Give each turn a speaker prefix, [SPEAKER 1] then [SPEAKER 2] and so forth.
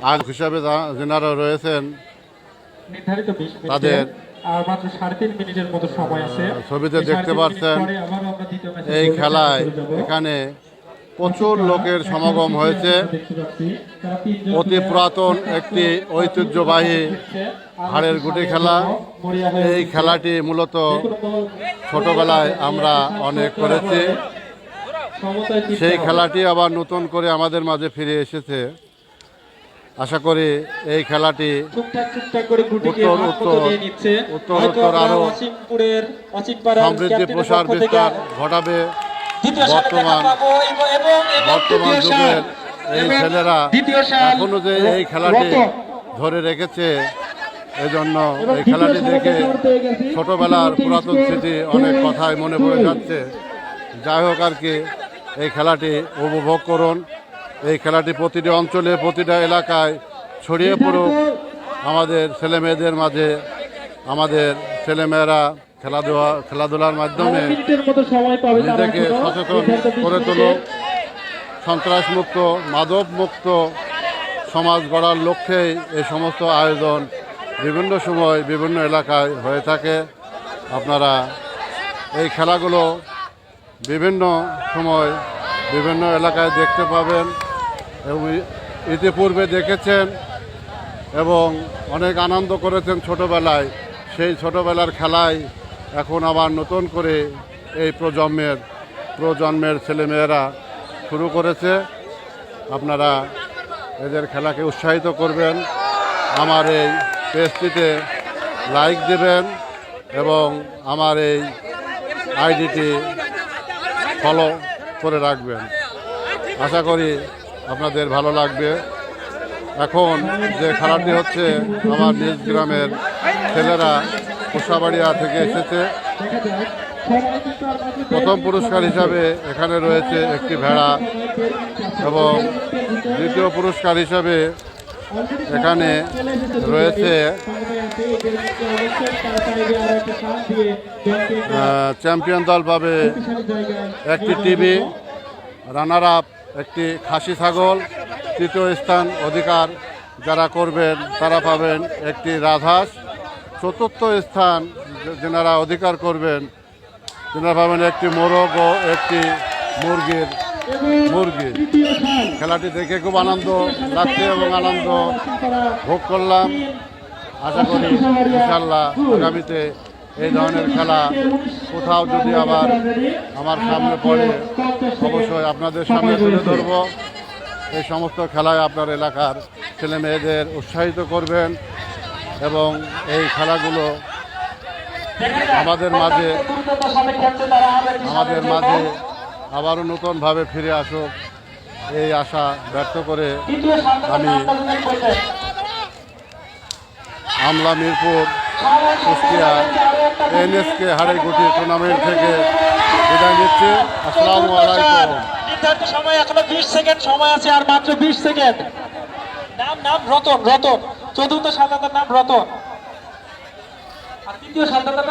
[SPEAKER 1] আয়োজক হিসাবে যারা রয়েছেন
[SPEAKER 2] নির্ধারিত 20 মিনিট
[SPEAKER 1] তাদের
[SPEAKER 2] আর মাত্র 3.5 মিনিটের মতো সময় আছে।
[SPEAKER 1] ছবিতে দেখতে পাচ্ছেন এই খেলায় এখানে প্রচুর লোকের সমাগম হয়েছে। অতি পুরাতন একটি ঐতিহ্যবাহী হাড়ের গুটি খেলা। এই খেলাটি মূলত ছোটবেলায় আমরা অনেক করেছি। সেই খেলাটি আবার নতুন করে আমাদের মাঝে ফিরে এসেছে। আশা করি এই খেলাটি উত্তর আরো সমৃদ্ধি প্রসার বিস্তার ঘটাবে। বর্তমান যুগের এই ছেলেরা এখনো যে এই খেলাটি ধরে রেখেছে, এজন্য এই খেলাটি দেখে ছোটবেলার পুরাতন স্মৃতি অনেক কথাই মনে পড়ে যাচ্ছে। যাই হোক আর কি, এই খেলাটি উপভোগ করুন। এই খেলাটি প্রতিটি অঞ্চলে প্রতিটা এলাকায় ছড়িয়ে পড়ুক। আমাদের ছেলেমেয়েদের মাঝে আমাদের ছেলেমেয়েরা খেলাধুলার মাধ্যমে নিজেকে সচেতন করে তুলুক। সন্ত্রাসমুক্ত মাদকমুক্ত সমাজ গড়ার লক্ষ্যেই এই সমস্ত আয়োজন বিভিন্ন সময় বিভিন্ন এলাকায় হয়ে থাকে। আপনারা এই খেলাগুলো বিভিন্ন সময় বিভিন্ন এলাকায় দেখতে পাবেন এবং ইতিপূর্বে দেখেছেন এবং অনেক আনন্দ করেছেন ছোটবেলায়। সেই ছোটবেলার খেলাই এখন আবার নতুন করে এই প্রজন্মের ছেলেমেয়েরা শুরু করেছে। আপনারা এদের খেলাকে উৎসাহিত করবেন, আমার এই পেজটিতে লাইক দেবেন এবং আমার এই আইডিটি ফলো করে রাখবেন। আশা করি আপনাদের ভালো লাগবে। এখন যে খেলাটি হচ্ছে, আমার নিজ গ্রামের ছেলেরা কোষাবাড়িয়া থেকে এসেছে। প্রথম পুরস্কার হিসাবে এখানে রয়েছে একটি ভেড়া এবং দ্বিতীয় পুরস্কার হিসাবে এখানে রয়েছে চ্যাম্পিয়ন দল পাবে একটি টিভি, রানার আপ একটি খাসি ছাগল, তৃতীয় স্থান অধিকার যারা করবেন তারা পাবেন একটি রাজহাঁস, চতুর্থ স্থান যারা অধিকার করবেন তারা পাবেন একটি মোরগ ও একটি মুরগি। খেলাটি দেখে খুব আনন্দ লাগছে এবং আনন্দ ভোগ করলাম। আশা করি ইনশাল্লাহ আগামীতে এই ধরনের খেলা কোথাও যদি আবার আমার সামনে পড়ে অবশ্যই আপনাদের সামনে তুলে ধরব। এই সমস্ত খেলায় আপনার এলাকার ছেলে মেয়েদের উৎসাহিত করবেন এবং এই খেলাগুলো আমাদের মাঝে আবারও নতুনভাবে ফিরে আসুক, এই আশা ব্যক্ত করে আমি আমলা মিরপুর কুষ্টিয়া NSK হাড়েগুটি টুর্নামেন্ট থেকে বিদায় নিচ্ছি। আসসালামু আলাইকুম।
[SPEAKER 2] নির্ধারিত সময় এখনো 20 সেকেন্ড সময় আছে, আর মাত্র 20 সেকেন্ড। নাম রতন। চতুর্থ সাদাতার নাম রতন, আর তৃতীয় সাদাতার